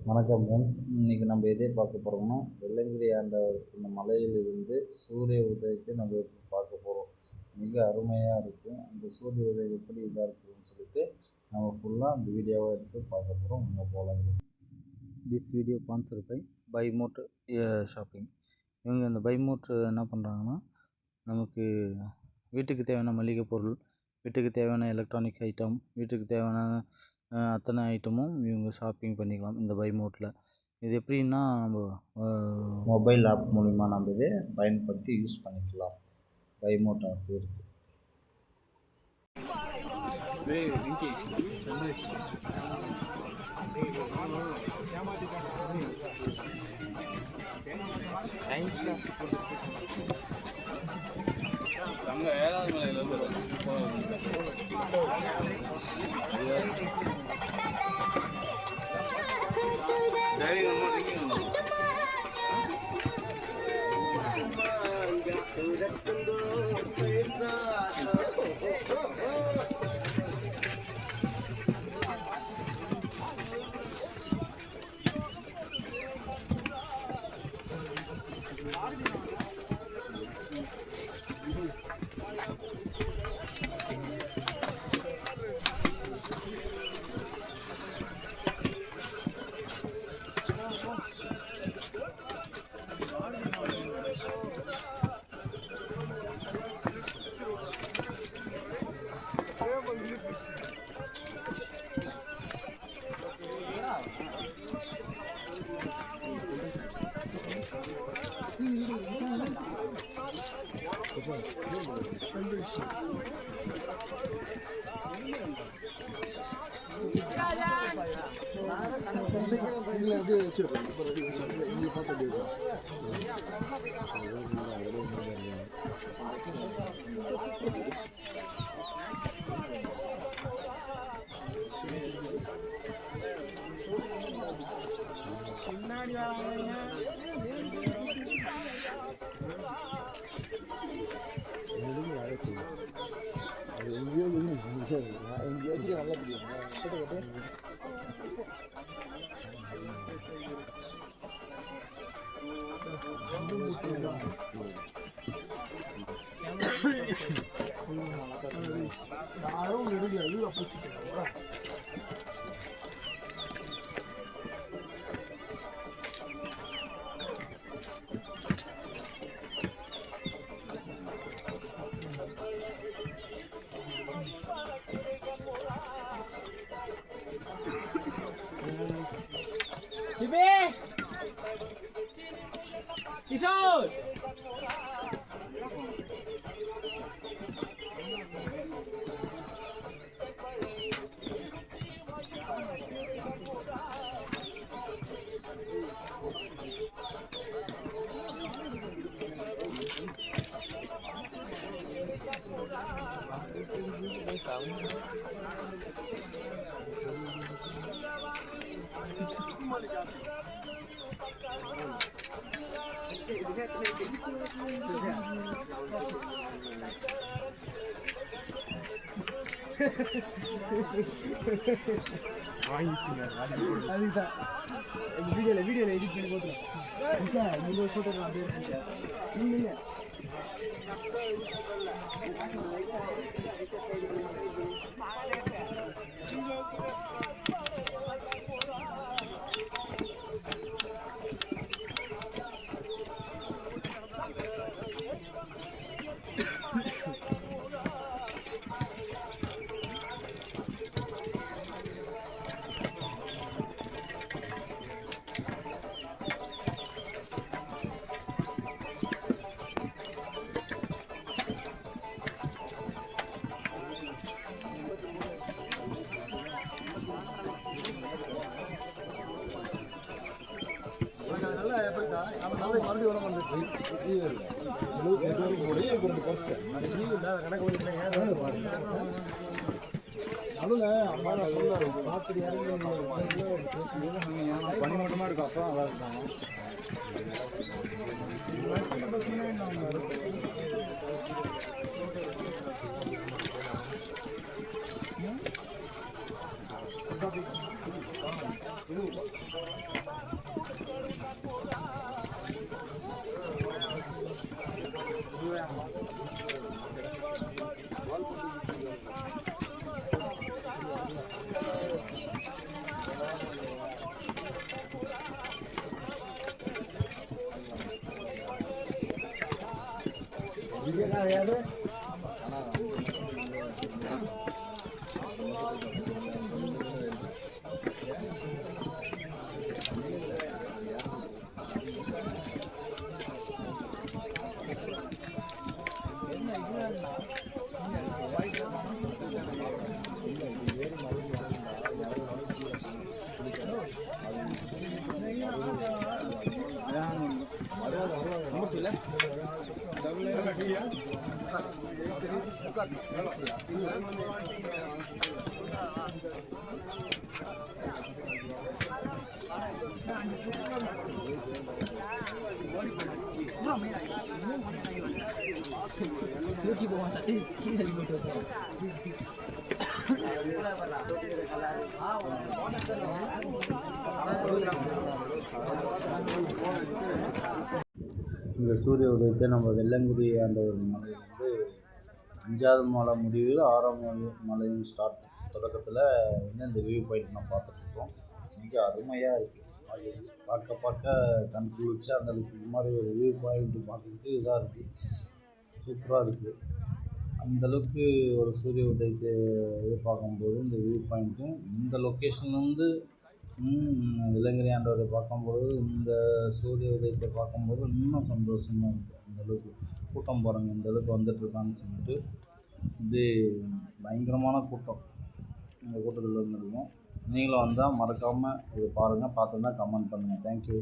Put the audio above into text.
வணக்கம் ஃப்ரெண்ட்ஸ். இன்றைக்கி நம்ம எதை பார்க்க போகிறோம்னா, வெள்ளங்கிரி ஆண்ட இந்த மலையிலிருந்து சூரிய உதயத்தை நம்ம பார்க்க போகிறோம். மிக அருமையாக இருக்குது. அந்த சூரிய உதயம் எப்படி இதாக இருக்குதுன்னு சொல்லிட்டு நம்ம ஃபுல்லாக அந்த வீடியோவை எடுத்து பார்க்க போகிறோம். நம்ம போகலாம். This video sponsor by mod shopping. இவங்க இந்த பை மோட் என்ன பண்ணுறாங்கன்னா, நமக்கு வீட்டுக்கு தேவையான மளிகை பொருள், வீட்டுக்கு தேவையான எலக்ட்ரானிக் ஐட்டம், வீட்டுக்கு தேவையான அத்தனை ஐட்டமும் இவங்க ஷாப்பிங் பண்ணிக்கலாம் இந்த பை மோட்டில். இது எப்படின்னா, நம்ம மொபைல் ஆப் மூலிமா நம்ம இதை பயன்படுத்தி யூஸ் பண்ணிக்கலாம். பை மோட் ஆப் இருக்குது. அங்கே 7வது மலையிலேருந்து பின்னாடி வராங்க. அது எங்கேயோ எங்கேயாச்சும் நல்லா தெரியும். யாரும் சிபே கிஷோர் வாங்கிச்சுங்க. அதுதான் வீடியோவில் எடிட் பண்ணி போட்டுருவோம். நீங்கள் ஃபோட்டோ அப்படியே இல்லை மறுபடியும் உடம்பு வந்துச்சு. நடுவில் அம்மா சொல்லாரு ராத்திரி இறங்கி பனி மட்டுமா இருக்கும். அப்போ நல்லா இருக்காங்க. தூக்கி போவான் சட்டை கீழே போட்டு இந்த சூரிய உதயத்தை நம்ம வெள்ளங்கிரி அந்த ஒரு மலையில் வந்து 5வது மலை முடிவில் 6ஆம் மலையின் ஸ்டார்ட் தொடக்கத்தில் வந்து இந்த வியூ பாயிண்ட் நம்ம பார்த்துட்ருக்கோம். மிக அருமையாக இருக்குது. பார்க்க பார்க்க கண் குளிர்ச்சி அந்தளவுக்கு இந்த மாதிரி ஒரு வியூ பாயிண்ட் பார்க்குறதுக்கு இதாக இருக்குது, சூப்பராக இருக்குது. அந்தளவுக்கு ஒரு சூரிய உதயத்தை பார்க்கும்போது இந்த வியூ பாயிண்ட்டும் இந்த லொக்கேஷன்லேருந்து வெள்ளங்கிரி ஆண்டவரை பார்க்கும்போது இந்த சூரிய உதயத்தை பார்க்கும்போது இன்னும் சந்தோஷமாக இருக்குது. அந்தளவுக்கு கூட்டம் பாருங்கள், இந்தளவுக்கு வந்துட்டுருக்கான்னு சொல்லிட்டு இது பயங்கரமான கூட்டம். இந்த கூட்டத்தில் வந்துருக்கோம். நீங்களும் வந்தால் மறக்காமல் இதை பாருங்கள், பார்த்துருந்தா கமெண்ட் பண்ணுங்கள். தேங்க்யூ.